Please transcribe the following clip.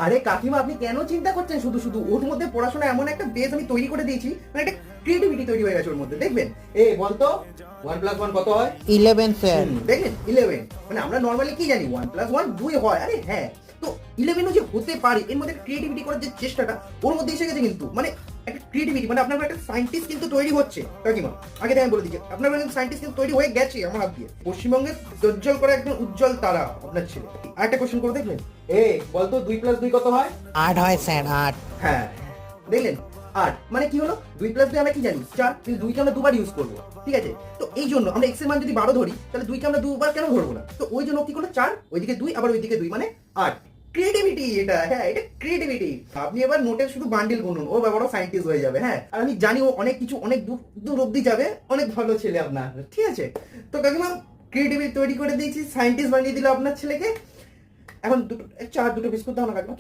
আরে কাকিমা, আপনি কেন চিন্তা করছেন? শুধু শুধু ওর মধ্যে পড়াশোনা এমন একটা বেস আমি তৈরি করে দিয়েছি, মানে একটা ক্রিয়েটিভিটি তৈরি হয়ে গেছে ওর মধ্যে। দেখবেন, বলতো 1+1 কত হয়? 11 স্যার। দেখলেন 11। মানে আমরা নর্মালি কি জানি 1+1 2 হয়। আরে হ্যাঁ, তো 11ও যে হতে পারে, এর মধ্যে ক্রিয়েটিভিটি করার যে চেষ্টাটা ওর মধ্যে এসে গেছে। কিন্তু মানে একটা ক্রিয়েটিভিটি, মানে আপনার একটা সায়েন্টিস্ট কিন্তু তৈরি হচ্ছে কাকিমা। আগে থেকে আমি বলে দিচ্ছি, আপনার সায়েন্টিস্ট কিন্তু তৈরি হয়ে গেছে আমার হাত দিয়ে। পশ্চিমবঙ্গের প্রজ্জ্বল করা একদম উজ্জ্বল তারা আপনার ছেলে। আরেকটা কোশ্চেন করে দেখলেন, বলতো 2+2 কত হয়? 8 হয় স্যার, 8। হ্যাঁ, দেখলেন 8 মানে কি হলো? 2+2 আমরা কি জানি 4, কিন্তু 2 কে আমরা দুবার ইউজ করবো, ঠিক আছে? তো এই জন্য আমরা x এর মান যদি 12 ধরি, তাহলে 2 কে আমরা দুবার কেন ধরবো না? তো ওই জন্য কি করলো 4, ওইদিকে 2, আবার ওইদিকে 2 মানে 8। ক্রিয়েটিভিটি এটা, হ্যাঁ এটা ক্রিয়েটিভিটি। আপনি এবার নোটের শুধু বান্ডিল গুনুন, ও বড় সায়েন্টিস্ট হয়ে যাবে। হ্যাঁ, আর আমি জানি ও অনেক কিছু অনেক দূর দূর অব্দি যাবে, অনেক ভালো ছেলে আপনার, ঠিক আছে? তো কাকিমা, ক্রিয়েটিভিটি তৈরি করে দিয়েছি, সায়েন্টিস্ট বানিয়ে দিল আপনার ছেলেকে। এখন দুটো বিস্কুট দাও না কাকিমা।